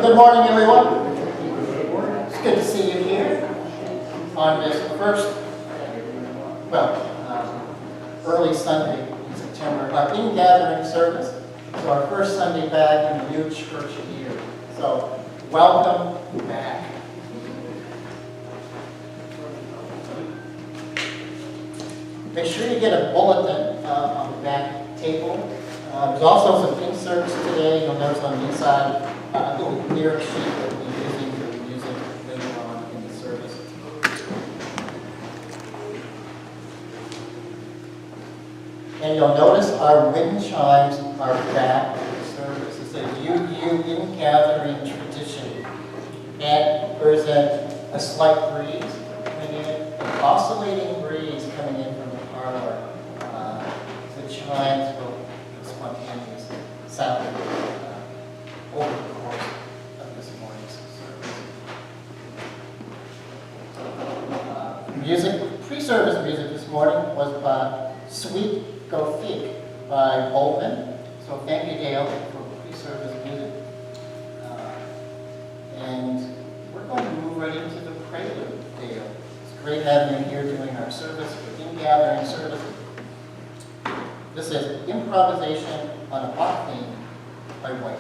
Good morning, everyone. It's good to see you here on this first, early Sunday in September, our Ingathering service. So our first Sunday back in the new church year. So welcome back. Make sure you get a bulletin on the back table. There's also some inserts today. You'll notice on the inside a little lyric sheet that we'll be using for the music later on in the service. And you'll notice our wind chimes are back in the service. It's a UU Ingathering tradition. And there's a slight breeze coming in, an oscillating breeze coming in from the parlor. The chimes will spontaneous sound over the course of this morning's service. Music, pre-service music this morning was by Sweet Go Fig by Bolton. So thank you, Dale, for pre-service music. And we're going to move right into the prelude, Dale. It's great having you here doing our service, for Ingathering service. This is Improvisation on a Pop Theme by White.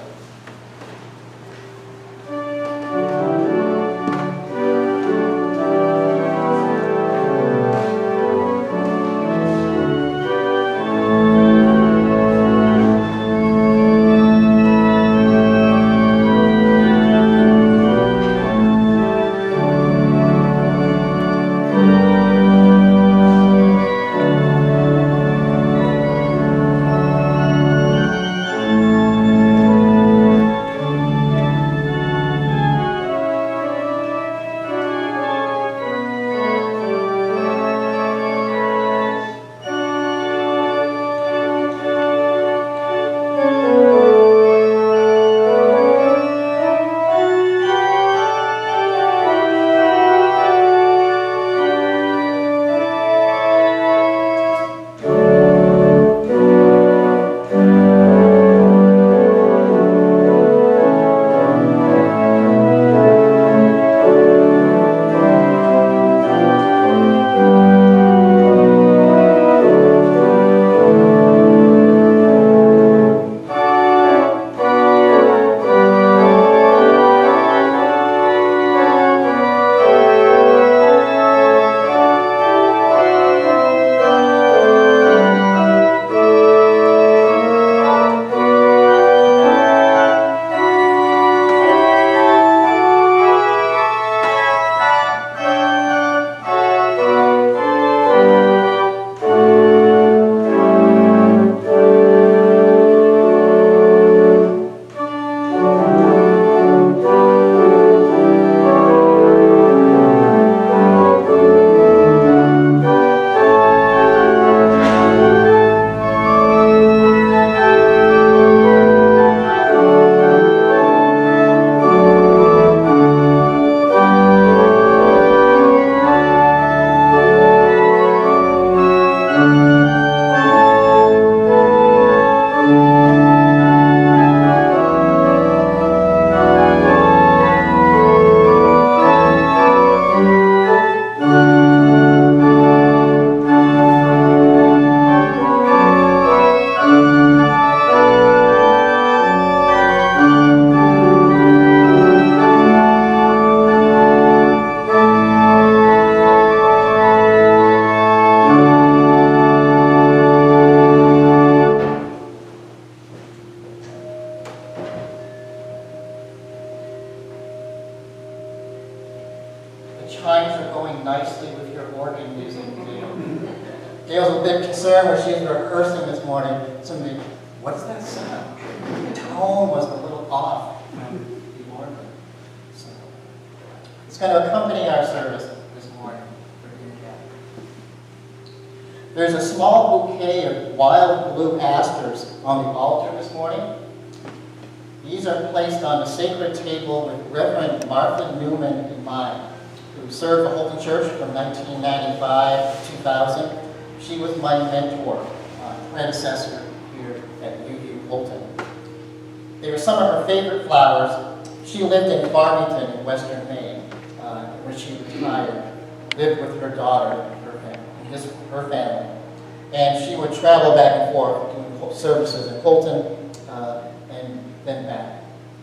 concern where she was rehearsing this morning. Somebody, what's that sound? The tone was a little off before, so it's going to accompany our service this morning. There's a small bouquet of wild blue asters on the altar this morning. These are placed on the sacred table with Reverend Martha Newman in mind, who served the Holton Church from 1995 to 2000. She was my mentor, predecessor here at UU Holton. They were some of her favorite flowers. She lived in Farmington in western Maine, where she retired, lived with her daughter and her family. And she would travel back and forth doing services in Holton and then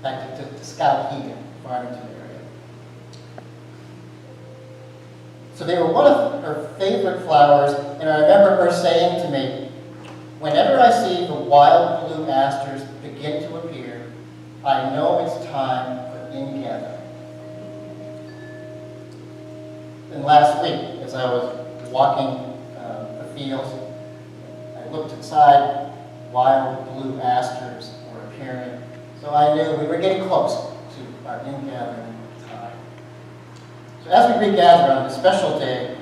back to Skowhegan, Farmington area. So they were one of her favorite flowers, and I remember her saying to me, whenever I see the wild blue asters begin to appear, I know it's time for ingathering. And last week, as I was walking the fields, I looked inside, wild blue asters were appearing. So I knew we were getting close to our ingathering time. So as we regather on this special day,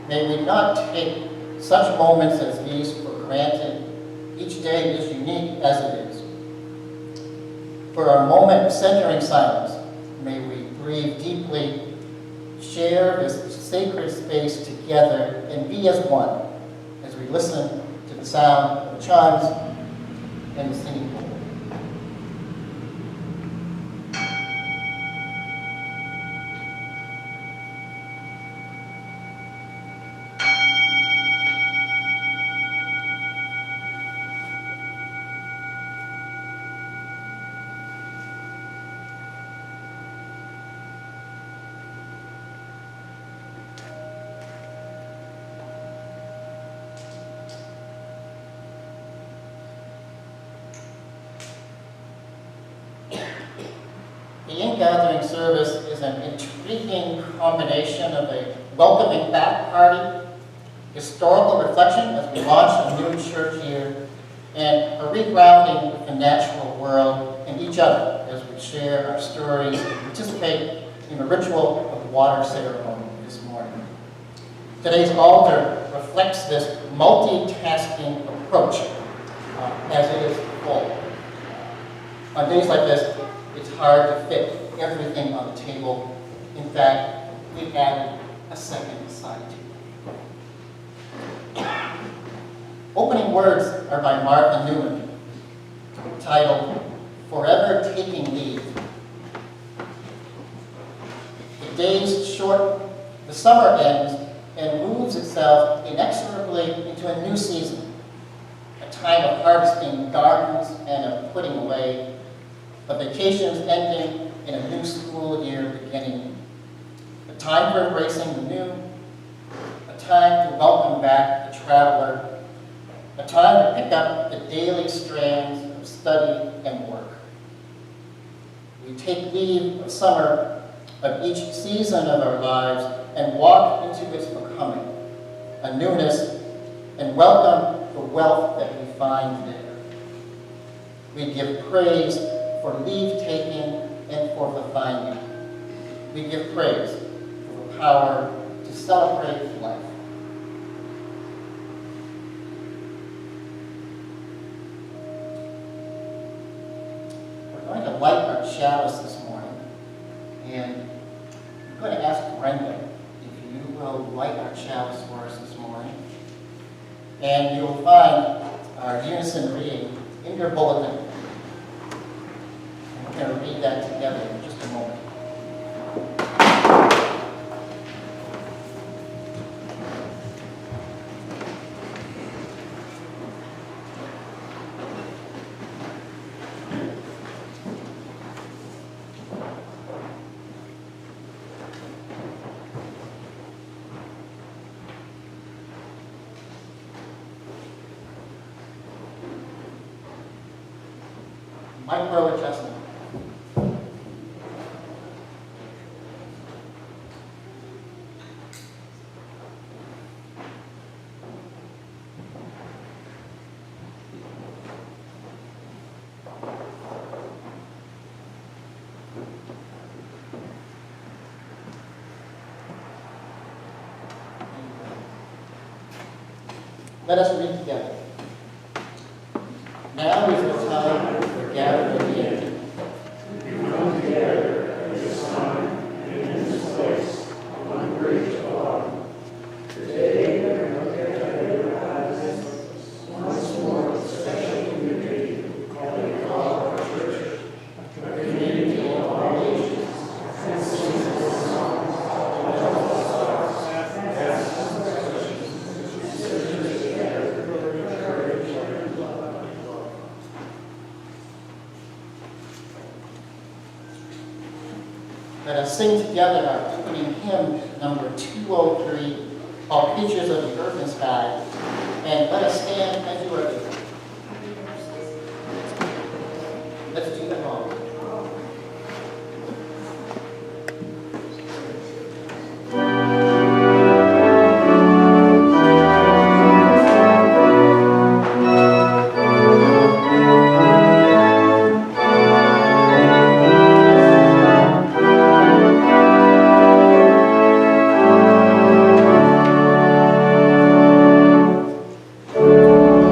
may we not take such moments as these for granted. Each day is unique as it is. For our moment of centering silence, may we breathe deeply, share this sacred space together, and be as one as we listen to the sound of the chimes and the singing bowl. The ingathering service is an intriguing combination of a welcoming back party, historical reflection as we launch a new church year, and a regrounding with the natural world and each other as we share our stories and participate in the ritual of the water ceremony this morning. Today's altar reflects this multitasking approach as it is full. On days like this, it's hard to fit everything on the table. In fact, we added a second side table. Opening words are by Martha Newman, titled, Forever Taking Leave. The day's short, the summer ends, and moves itself inexorably into a new season, a time of harvesting gardens and of putting away, of vacations ending and a new school year beginning. A time for embracing the new, a time to welcome back the traveler, a time to pick up the daily strands of study and work. We take leave of summer, of each season of our lives, and walk into its becoming, a newness, and welcome the wealth that we find there. We give praise for leave-taking and for the finding. We give praise for the power to celebrate life. We're going to light our chalice this morning, and I'm going to ask Brenda if you will light our chalice for us this morning. And you'll find our unison reading in your bulletin. We're going to read that together in just a moment. Micro adjustment. Let us read together. Now is the time for gathering together. We come together at this time and in this place on great God. Today we are together as once more a special community calling God our church, a community of all ages, and seasons, songs, and stars, past discussions, searching together for courage and love. Let us sing together our opening hymn, number 203, called Pictures of the Earth and Sky. And let us stand as you are able. Let's do them all. Thank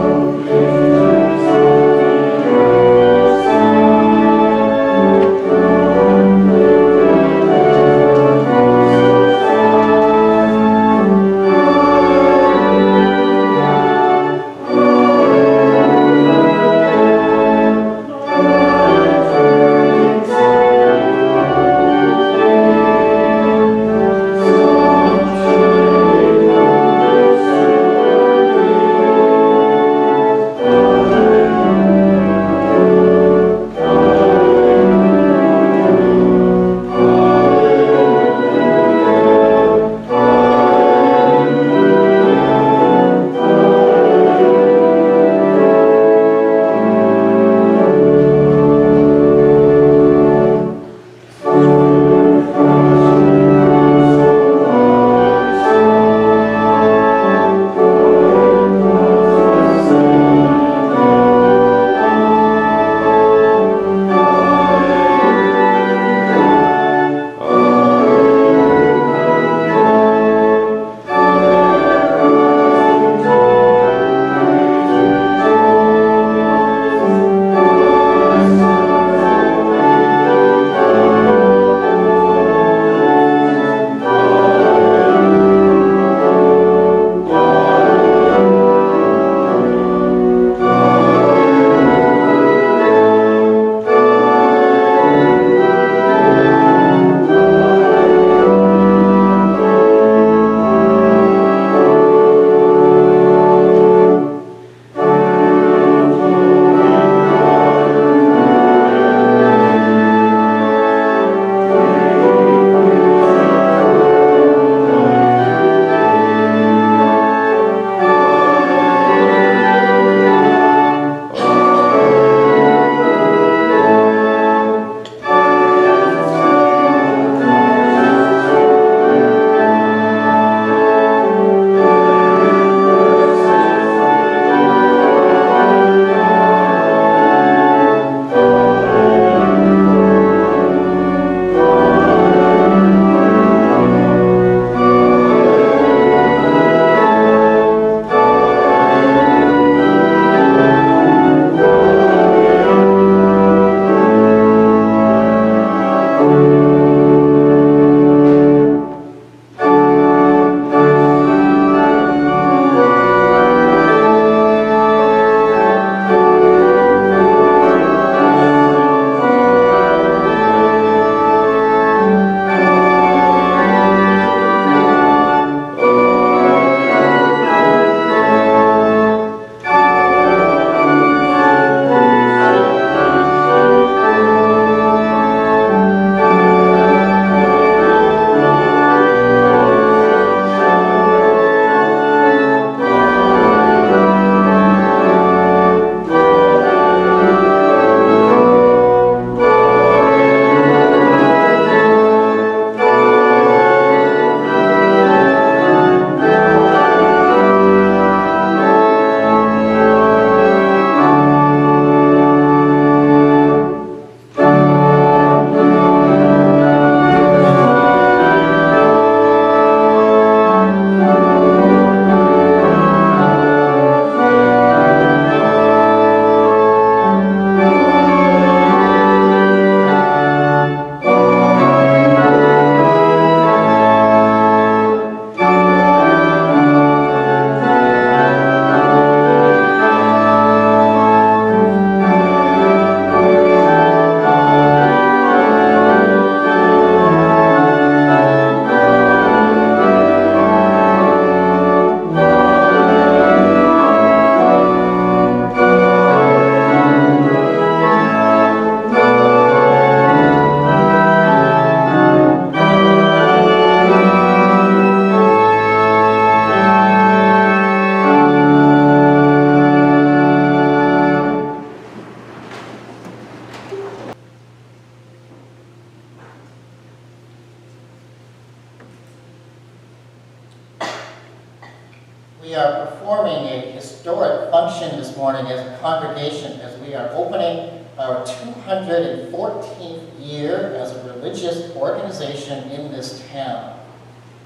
congregation as we are opening our 214th year as a religious organization in this town.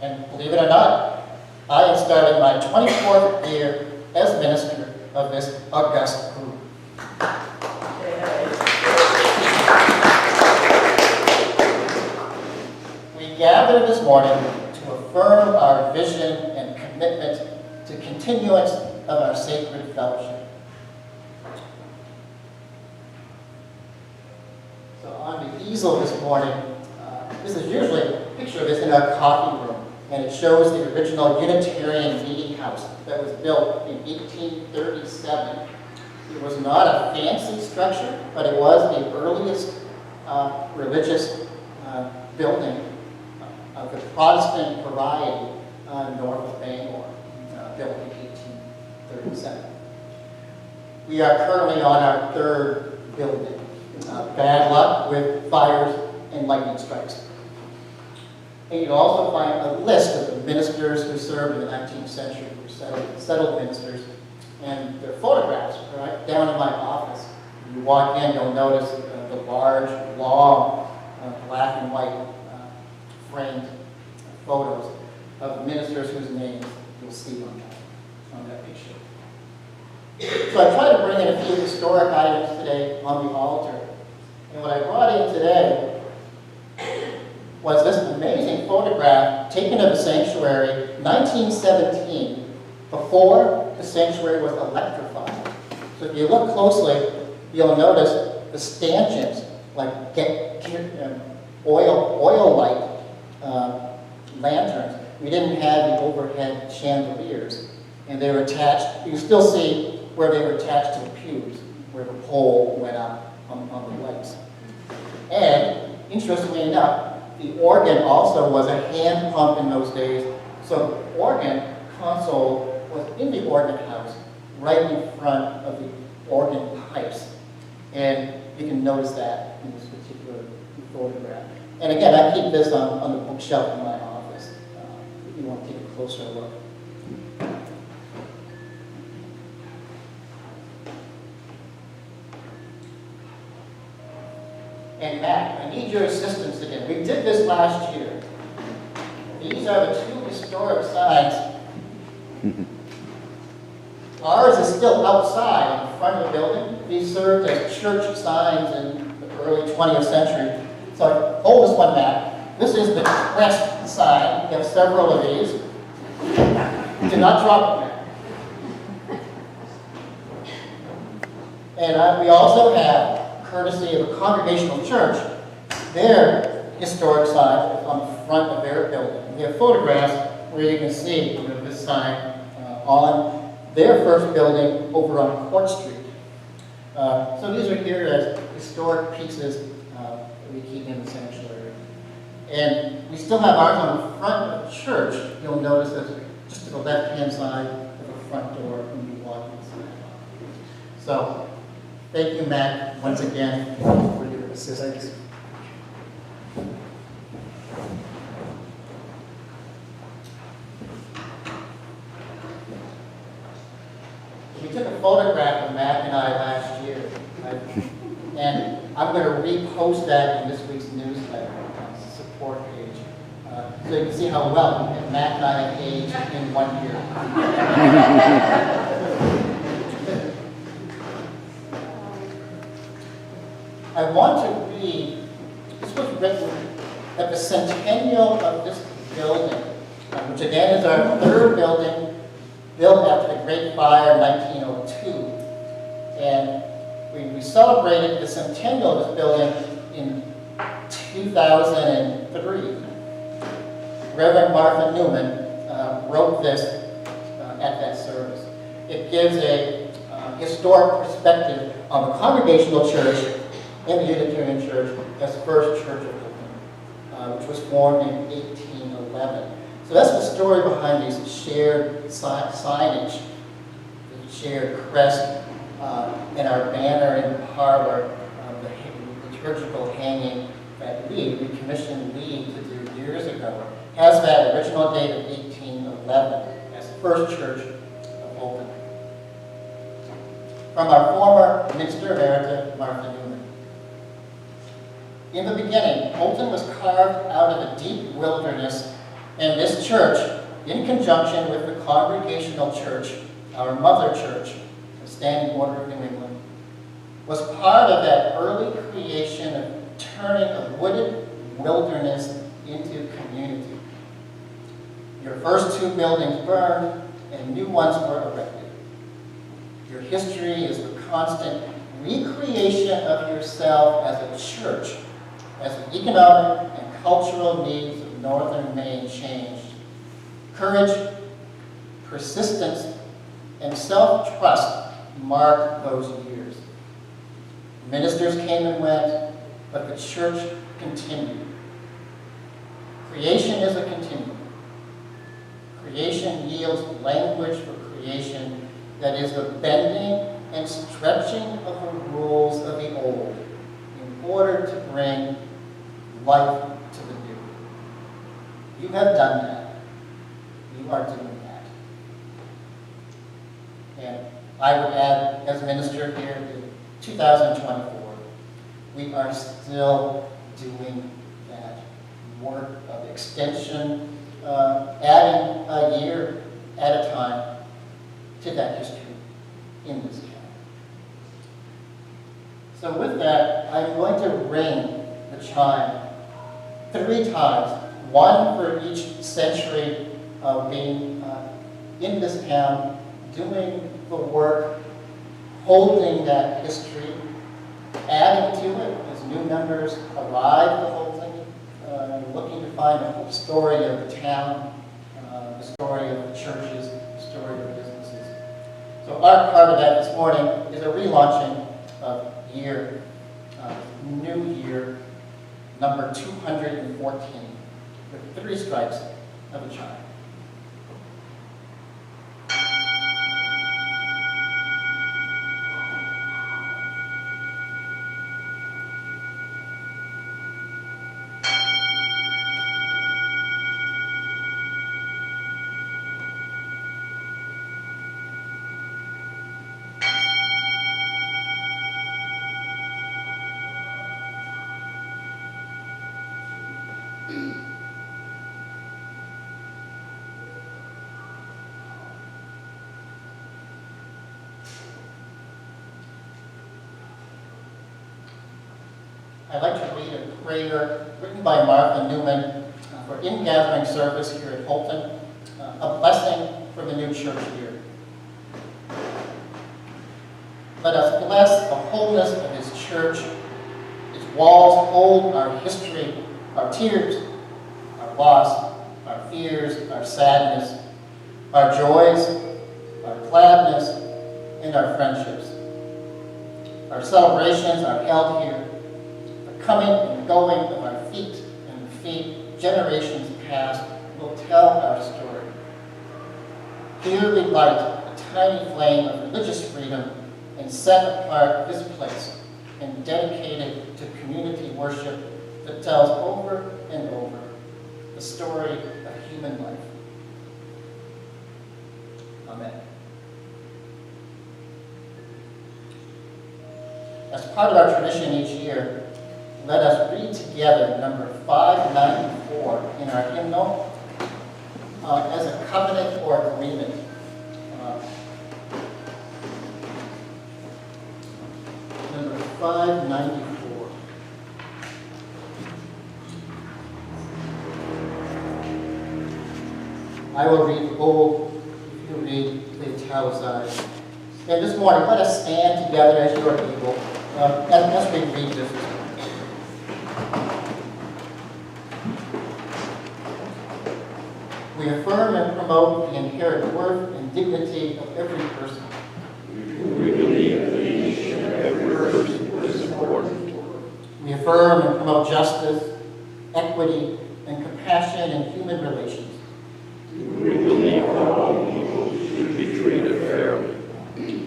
And believe it or not, I am starting my 24th year as minister of this august group. We gather this morning to affirm our vision and commitment to continuance of our sacred fellowship. So on the easel this morning, this is usually a picture of this in our coffee room, and it shows the original Unitarian meeting house that was built in 1837. It was not a fancy structure, but it was the earliest religious building of the Protestant variety north of Bangor, built in 1837. We are currently on our third building. Bad luck with fires and lightning strikes. And you also find a list of the ministers who served in the 19th century, who were settled ministers, and their photographs right down in my office. When you walk in, you'll notice the large, long, black and white framed photos of ministers whose names you'll see on that picture. So I tried to bring in a few historic items today on the altar. And what I brought in today was this amazing photograph taken of the sanctuary, 1917, before the sanctuary was electrified. So if you look closely, you'll notice the stanchions, like oil light lanterns. We didn't have the overhead chandeliers, and they were attached. You can still see where they were attached to the pews, where the pole went up on the lights. And interestingly enough, the organ also was a hand pump in those days. So the organ console was in the organ house, right in front of the organ pipes. And you can notice that in this particular photograph. And again, I keep this on the bookshelf in my office if you want to take a closer look. And Matt, I need your assistance again. We did this last year. These are the two historic signs. Ours is still outside in front of the building. These served as church signs in the early 20th century. So hold this one, Matt. This is the crest sign. We have several of these. Do not drop it, Matt. And we also have, courtesy of a congregational church, their historic sign on the front of their building. We have photographs where you can see this sign on their first building over on Court Street. So these are here as historic pieces that we keep in the sanctuary. And we still have ours on the front of the church. You'll notice that's just to the left-hand side of the front door when you walk inside. So, thank you, Matt, once again, for your assistance. We took a photograph of Matt and I last year, and I'm going to repost that in this week's newsletter, support page, so you can see how well Matt and I have aged in 1 year. I want to read, this was written at the centennial of this building, which again is our third building, built after the Great Fire in 1902. And we celebrated the centennial of this building in 2003. Reverend Martha Newman wrote this at that service. It gives a historic perspective on the Congregational Church and the Unitarian Church as First Church of Brooklyn, which was formed in 1811. So that's the story behind these shared signage, the shared crest, and our banner in the parlor, the liturgical hanging that we commissioned Lee to do years ago, has that original date of 1811 as the First Church of Oakland. from our former Minister Emerita, Martha Newman. In the beginning, Holton was carved out of a deep wilderness, and this church, in conjunction with the Congregational Church, our mother church, the Standing Order of New England, was part of that early creation of turning a wooded wilderness into community. Your first two buildings burned, and new ones were erected. Your history is the constant recreation of yourself as a church, as the economic and cultural needs of northern Maine changed. Courage, persistence, and self-trust marked those years. Ministers came and went, but the church continued. Creation is a continuum. Creation yields language for creation that is the bending and stretching of the rules of the old in order to bring life to the new. You have done that. You are doing that. And I would add, as minister here in 2024, we are still doing that work of extension, adding a year at a time to that history in this county. So with that, I'm going to ring the chime 3 times, one for each century of being in this town, doing the work, holding that history, adding to it as new members arrive to Holton, looking to find a whole story of the town, the story of the churches, the story of the businesses. So our part of that this morning is a relaunching of year, new year, number 214, with 3 strikes of a chime. I'd like to read a prayer written by Martha Newman for Ingathering service here at Holton, a blessing for the new church year. Let us bless the wholeness of his church. Its walls hold our history, our tears, our loss, our fears, our sadness, our joys, our gladness, and our friendships. Our celebrations are held here. The coming and going of our feet and the feet, generations past, will tell our story. Here we light a tiny flame of religious freedom and set apart this place and dedicate it to community worship that tells over and over the story of human life. Amen. As part of our tradition each year, let us read together number 594 in our hymnal as a covenant or agreement. Number 594. I will read the bold, if you read the italicized. And this morning, let us stand together as your people as we read this. We affirm and promote the inherent worth and dignity of every person. We believe that each and every person is important. We affirm and promote justice, equity, and compassion in human relations. We believe that all people should be treated fairly.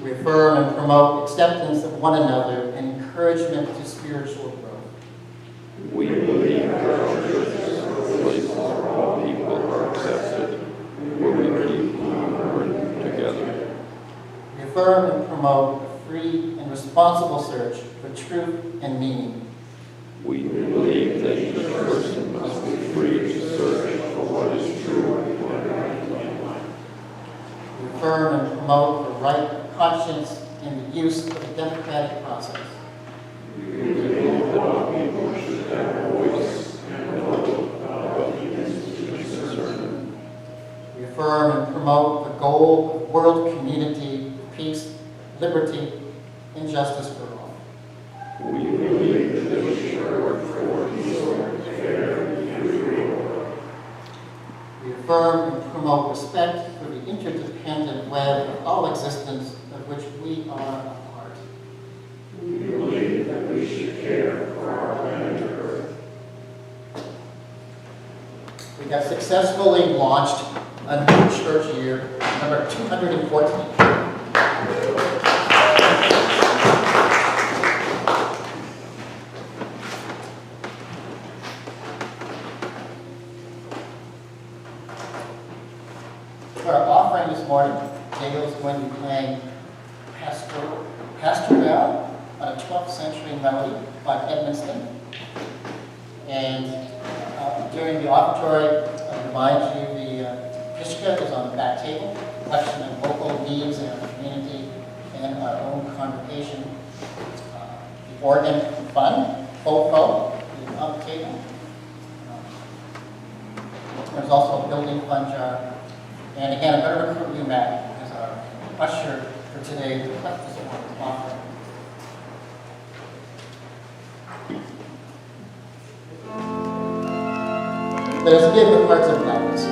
We affirm and promote acceptance of one another and encouragement to spiritual growth. We believe that our churches are places where all people are accepted, where we keep honoring together. We affirm and promote a free and responsible search for truth and meaning. We believe that each person must be free to search for what is true and right in life. We affirm and promote the right of conscience in the use of the democratic process. We believe that all people should have a voice and vote about the institutions concerning. We affirm and promote the goal of world community, peace, liberty, and justice for all. We believe that we should work for a peaceful, fair, and free world. We affirm and promote respect for the interdependent web of all existence of which we are a part. We believe that we should care for our planet Earth. We have successfully launched a new church year, number 214. For our offering this morning, Dale's going to be playing Pastoral on a 12th century melody by Edmonston. And during the offertory, I remind you the Pishka is on the back table, collection of local needs in our community and our own congregation. The organ fund, FOFO, is on the table. There's also a building fund jar. And again, I'm going to recruit you, Matt, as our usher for today to collect this offering. Let us give with hearts of gladness.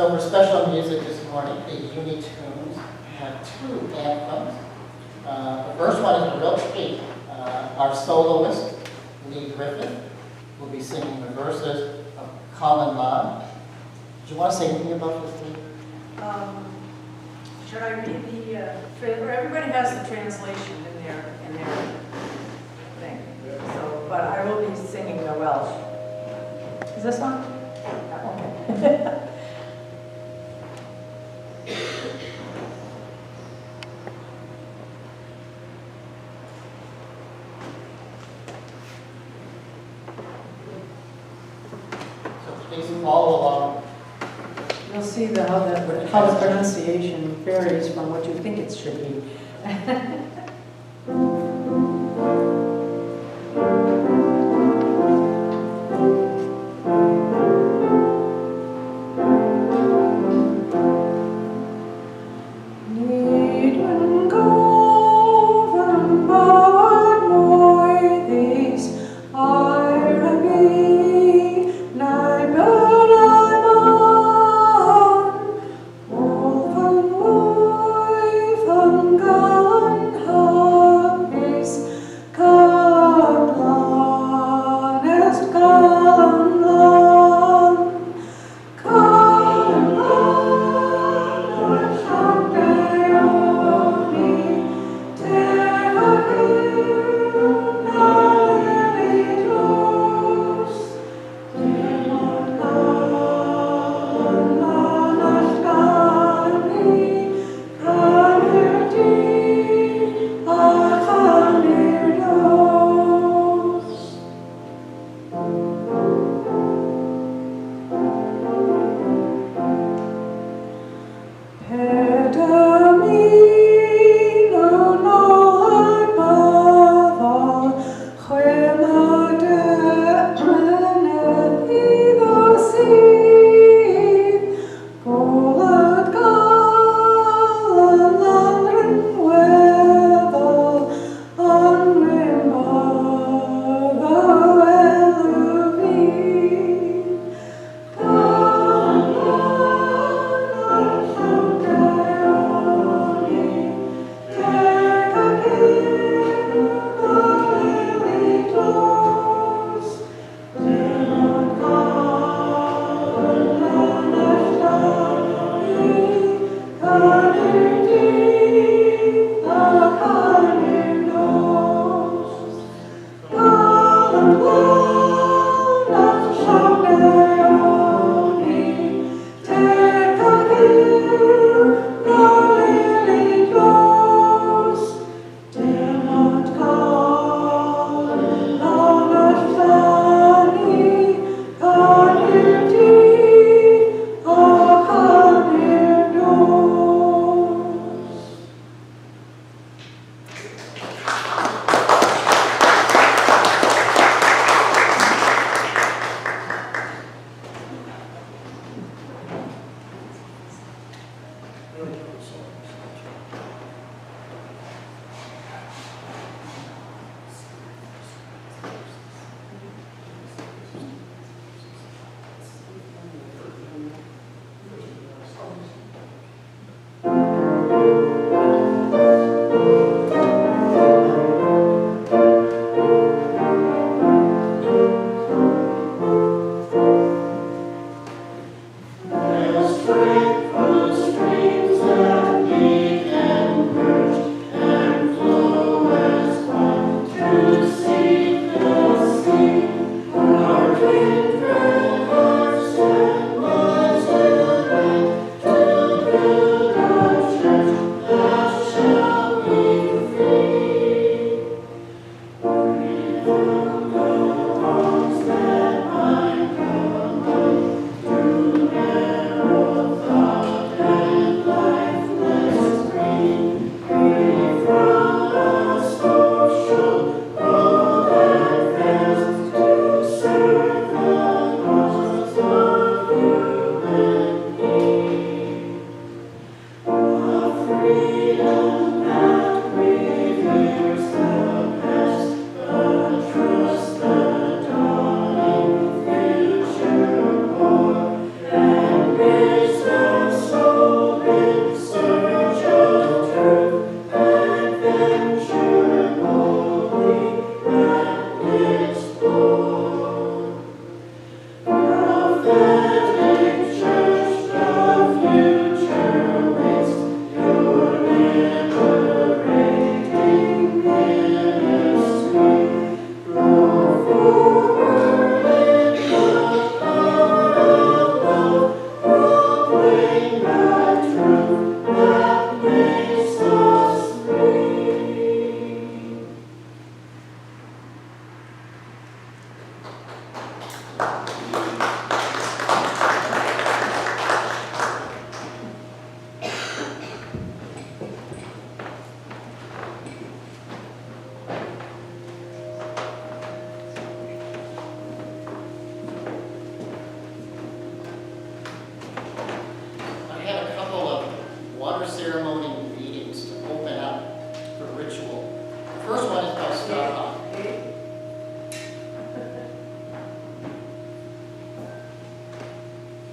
So for special music this morning, the Uni Tunes have two anthems. The first one is a real treat. Our soloist, Lee Griffin, will be singing the verses of Common Law. Do you want to say anything about this, Lee? Should I read the trailer? Everybody has the translation in their thing. So, but I will be singing the Welsh. Is this one? Okay. So please follow along. You'll see how the pronunciation varies from what you think it should be. Van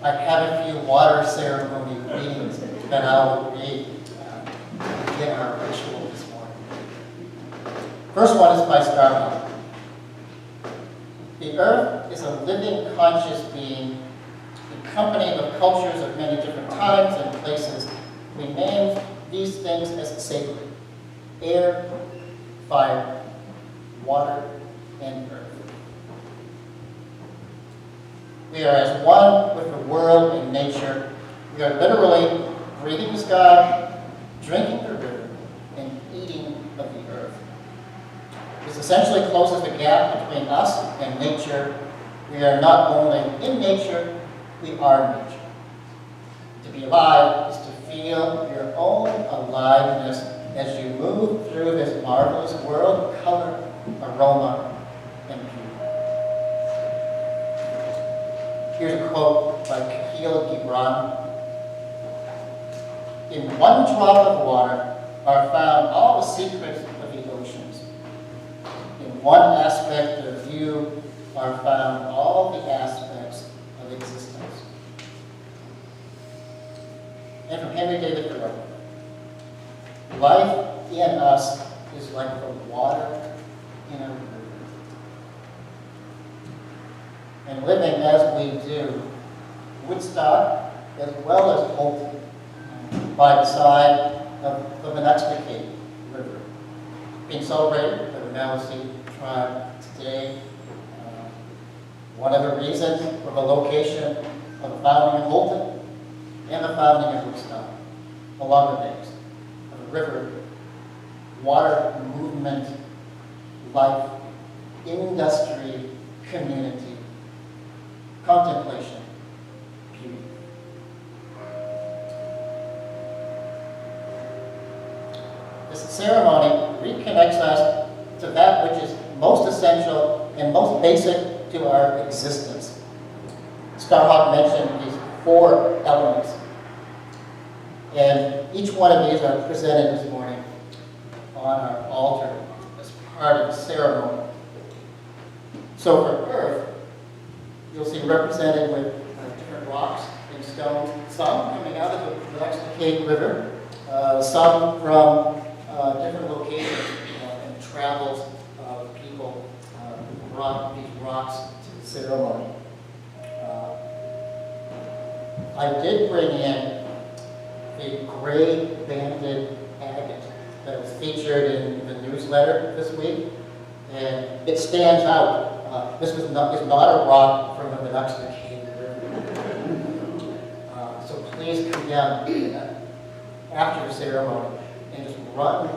I have a few water ceremony readings that I will read to begin our ritual this morning. First one is by Starbuck. The earth is a living, conscious being, accompanied with cultures of many different times and places. We name these things as sacred: air, fire, water, and earth. We are as one with the world and nature. We are literally breathing the sky, drinking the river, and eating of the earth. This essentially closes the gap between us and nature. We are not only in nature, we are nature. To be alive is to feel your own aliveness as you move through this marvelous world of color, aroma, and beauty. Here's a quote by Khalil Gibran. In one drop of water are found all the secrets of the oceans. In one aspect of you are found all the aspects of existence. And from Henry David Thoreau, life in us is like the water in a river. And living as we do, Woodstock as well as Houlton, by the side of the Monuxticate River, being celebrated by the Maliseet tribe today. One of the reasons for the location of the founding of Houlton and the founding of Woodstock, along the banks of the river, water movement, life, industry, community, contemplation, beauty. This ceremony reconnects us to that which is most essential and most basic to our existence. Starhawk mentioned these 4 elements, and each one of these are presented this morning on our altar as part of the ceremony. So for earth, you'll see represented with different rocks and stones, some coming out of the Monuxticate River, some from different locations and travels of people who brought these rocks to the ceremony. I did bring in the gray banded agate that was featured in the newsletter this week, and it stands out. This is not a rock from the Monuxticate River. So please come down after the ceremony and just run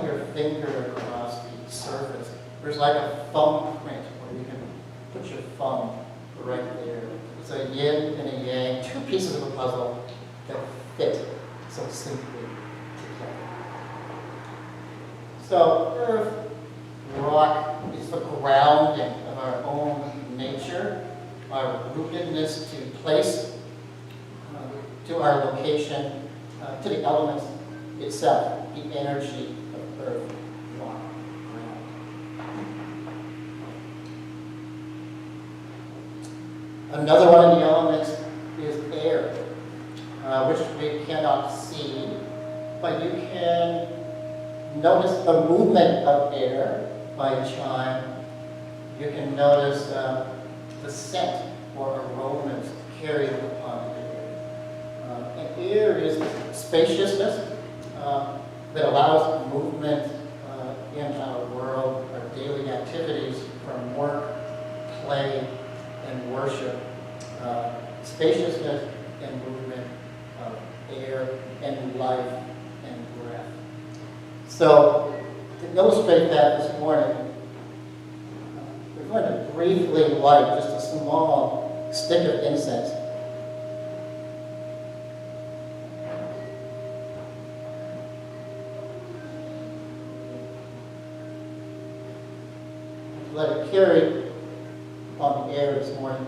your finger across the surface. There's like a thumb print where you can put your thumb right there. It's a yin and a yang, 2 pieces of a puzzle that fit so simply together. So earth, rock is the grounding of our own nature, our rootedness to place, to our location, to the elements itself, the energy of earth, rock, ground. Another one of the elements is air, which we cannot see, but you can notice the movement of air by chime. You can notice the scent or aromas carried upon air. And air is spaciousness that allows movement in our world, our daily activities from work, play, and worship. Spaciousness and movement of air and life and breath. So, to illustrate that this morning, we're going to briefly light just a small stick of incense. Let it carry on the air this morning.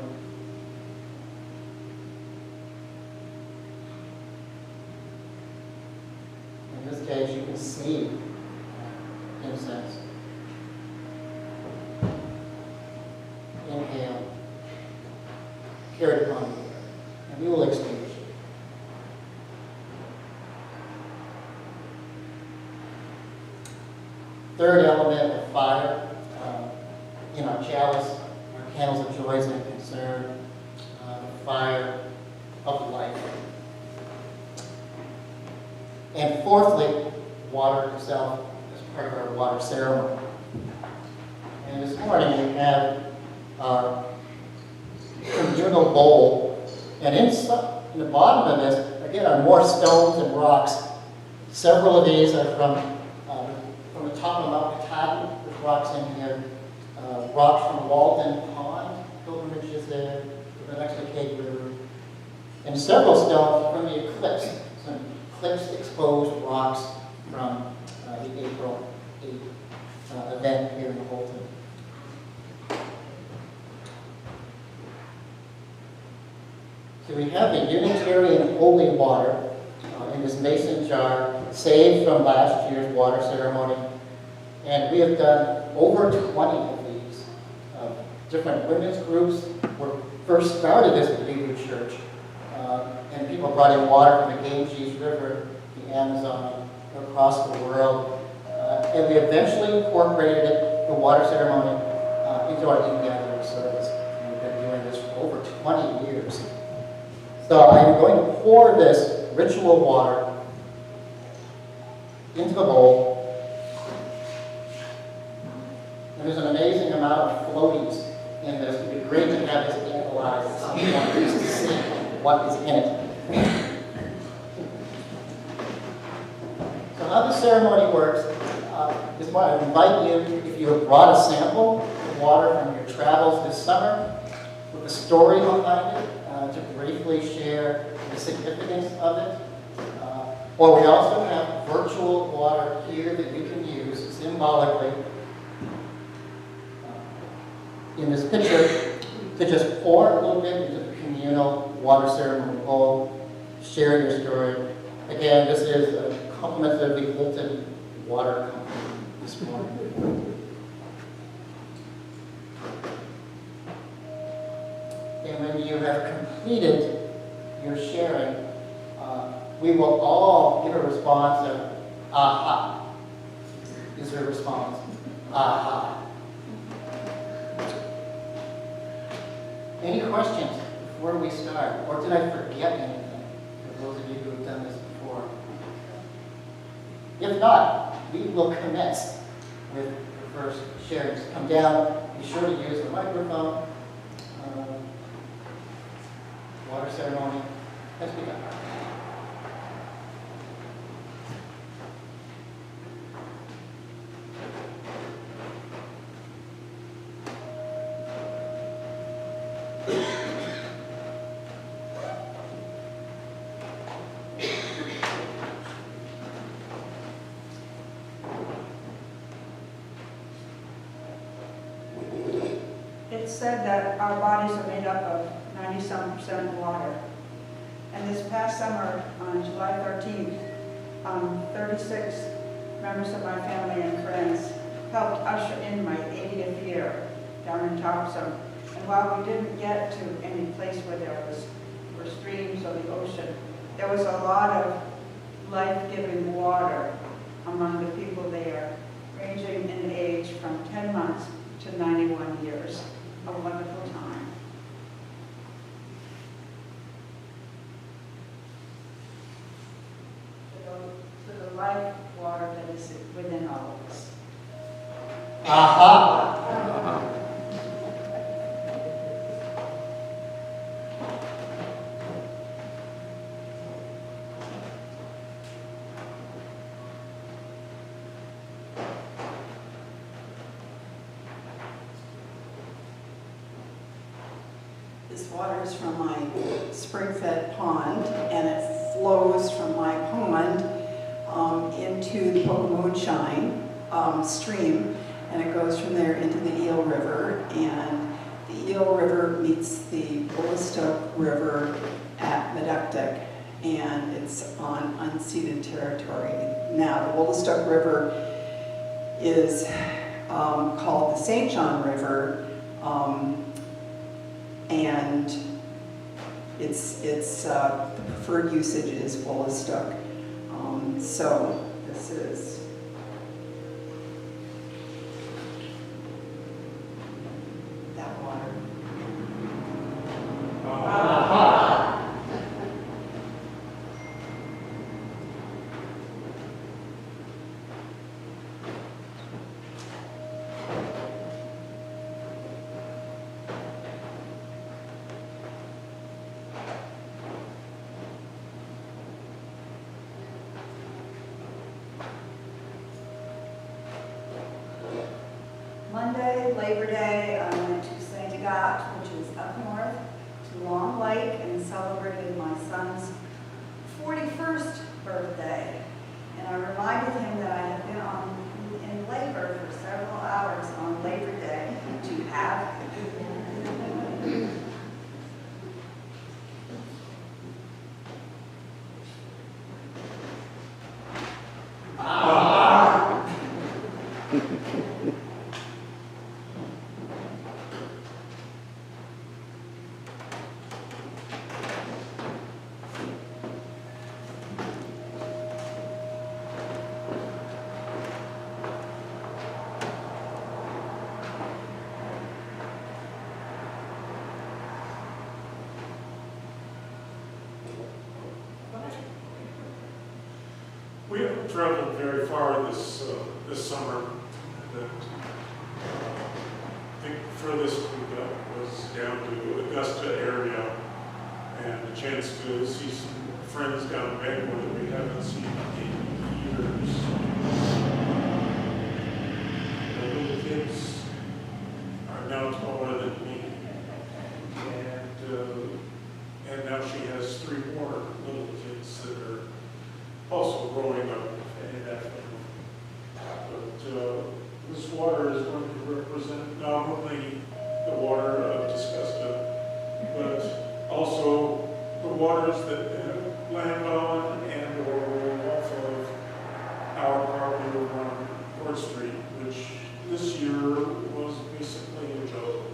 In this case, you can see incense. Inhale, carry it on the air. and we will extinguish it. Third element of fire, in our chalice, our candles of joys and concern, the fire of life. And fourthly, water itself as part of our water ceremony. And this morning we have our communal bowl, and in the bottom of this, again, are more stones and rocks. Several of these are from the top of Mount Katahdin. There's rocks in here. Rocks from Walden Pond, pilgrimages there, the next to Cade River. And several stones from the eclipse, some eclipse exposed rocks from the April 8th event here in Holton. So we have the Unitarian holy water in this mason jar, saved from last year's water ceremony. And we have done over 20 of these. Different women's groups were first started as a Hebrew church. And people brought in water from the Ganges River, the Amazon, across the world. And we eventually incorporated the water ceremony into our Ingathering service. And we've been doing this for over 20 years. So I'm going to pour this ritual water into the bowl. And there's an amazing amount of floaties in this. It would be great to have this analyzed at some point just to see what is in it. So how the ceremony works is why I invite you, if you have brought a sample of water from your travels this summer with a story behind it, to briefly share the significance of it. Or we also have virtual water here that you can use symbolically in this pitcher to just pour a little bit into the communal water ceremony bowl, share your story. Again, this is a compliment of the Holton Water Company this morning. And when you have completed your sharing, we will all give a response of, aha. Is there a response? Aha. Any questions before we start? Or did I forget anything for those of you who have done this before? If not, we will commence with the first sharing. Come down, be sure to use the microphone. Water ceremony has begun. It's said that our bodies are made up of 90-some% water. And this past summer, on July 13th, 36 members of my family and friends helped usher in my 80th year down in Topsom. And while we didn't get to any place where there were streams or the ocean, there was a lot of life-giving water among the people there, ranging in age from 10 months to 91 years. A wonderful time. To the life water that is within all of us. Aha! This water is from my spring-fed pond, and it flows from my pond into the Moonshine stream, and it goes from there into the Eel River, and the Eel River meets the Woolastook River at Meduktuk, and it's on unceded territory. Now, the Woolastook River is called the St. John River, and the preferred usage is Woolastook. So this is that water. Monday, Labor Day, I went to St. Agathe, which is up north, to Long Lake, and celebrated my son's 41st birthday. And I reminded him that I had been in labor for several hours on Labor Day to have We haven't traveled very far this summer. I think furthest we got was down to Augusta area, and a chance to see some friends down Bangor that we haven't seen in years. The little kids are now taller than me, and now she has 3 more little kids that are also growing up in that family. But this water is going to represent not only the water of Disgusta, but also the waters that land on and or off of our property over on Court Street, which this year was basically a joke.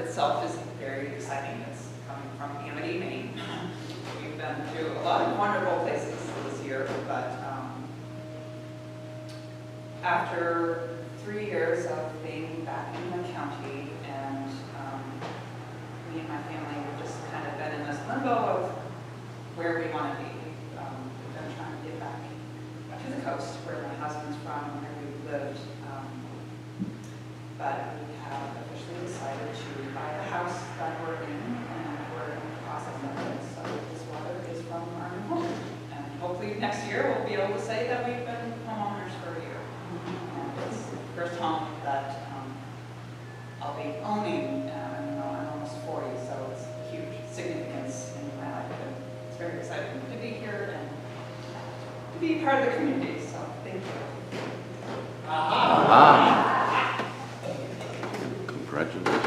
Itself is very exciting. It's coming from Amity, Maine. We've been to a lot of wonderful places this year, but after 3 years of being back in the county, and me and my family have just kind of been in this limbo of where we want to be. We've been trying to get back to the coast where my husband's from and where we've lived. But we have officially decided to buy the house that we're in, and we're in the process of it. So this water is from our new home. And hopefully next year we'll be able to say that we've been homeowners for a year. And it's the first home that I'll be owning. I'm almost 40, so it's a huge significance in my life. And it's very exciting to be here and to be part of the community. So thank you. Congratulations.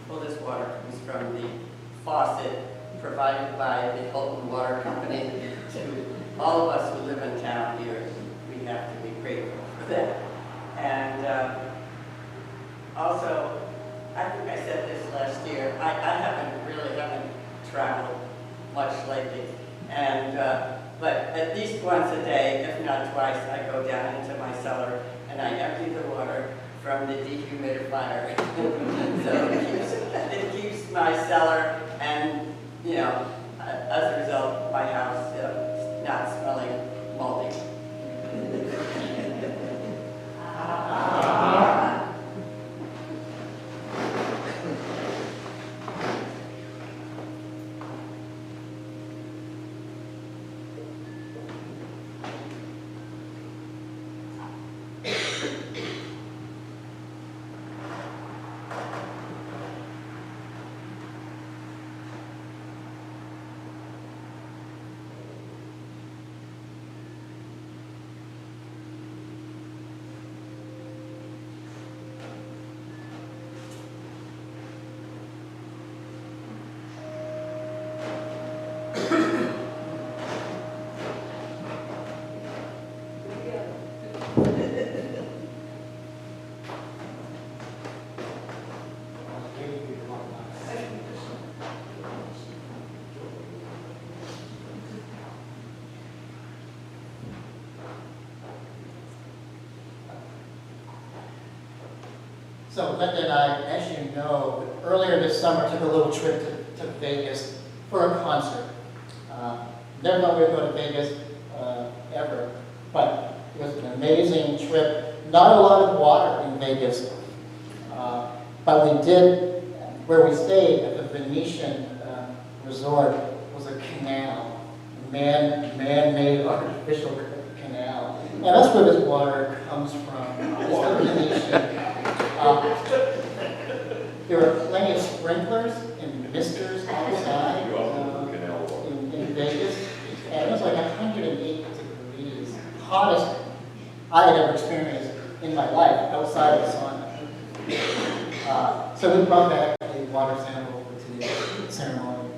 Well, this water comes from the faucet provided by the Hilton Water Company to all of us who live in town here. We have to be grateful for that. And also, I think I said this last year, I haven't traveled much lately. And, but at least once a day, if not twice, I go down into my cellar and I empty the water from the dehumidifier. So it keeps my cellar and, you know, as a result, my house not smelling moldy. So Linda and I, as you know, earlier this summer took a little trip to Vegas for a concert. Never thought we would go to Vegas ever, but it was an amazing trip. Not a lot of water in Vegas, but we did, where we stayed at the Venetian resort was a canal, a man-made artificial canal. And that's where this water comes from. It's the Venetian. There were plenty of sprinklers and misters outside in Vegas, and it was like 108 degrees, hottest I had ever experienced in my life outside of the sauna. So we brought back a water sample for today's ceremony.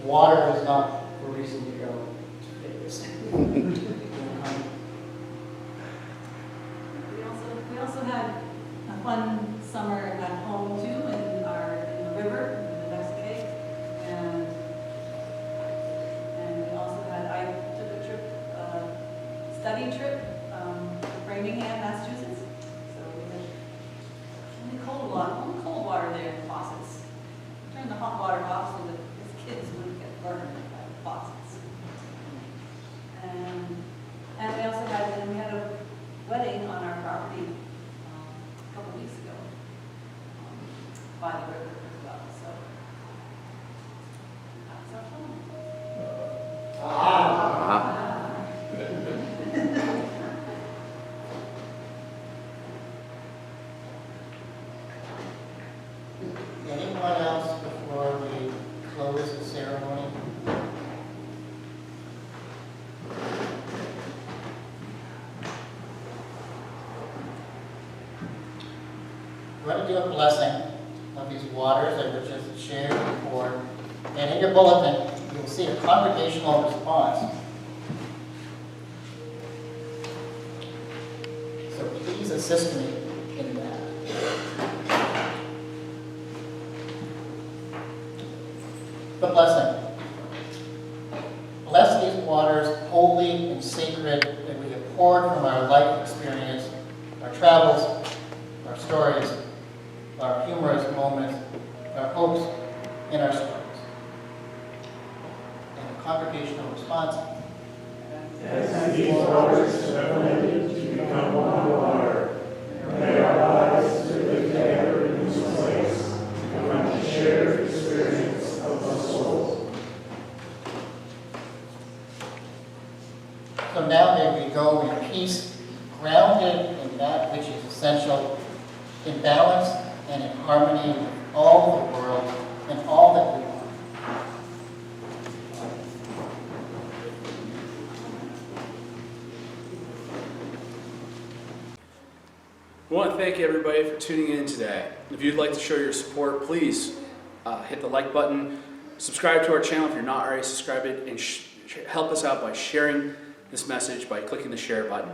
Water is not a reason to go to Vegas. We also had a fun summer at home too, in the river, in the Mexican, and we also had, I took a trip, study trip, to Framingham, Massachusetts. So we had only cold water there in the faucets. Turned the hot water off so that his kids wouldn't get burned by the faucets. And we had a wedding on our property a couple weeks ago by the river as well. So that's our fun. Anyone else before we close the ceremony? We're going to do a blessing of these waters that were just shared before. And in your bulletin, you'll see a congregational response. So please assist me in that. The blessing. Bless these waters, holy and sacred, that we have poured from our life experience, our travels, our stories, our humorous moments, our hopes, and our struggles. And a congregational response. As these waters have blended to become one water, may our lives live together in this place, become a shared experience of the soul. So now may we go in peace, grounded in that which is essential, in balance and in harmony with all the world and all that we are. We want to thank everybody for tuning in today. If you'd like to show your support, please hit the like button, subscribe to our channel if you're not already subscribed, and help us out by sharing this message by clicking the share button.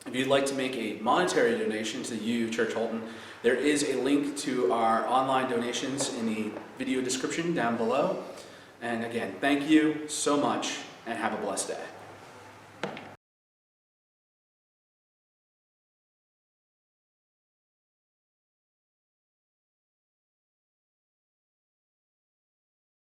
If you'd like to make a monetary donation to you, Church Holton, there is a link to our online donations in the video description down below. And again, thank you so much and have a blessed day.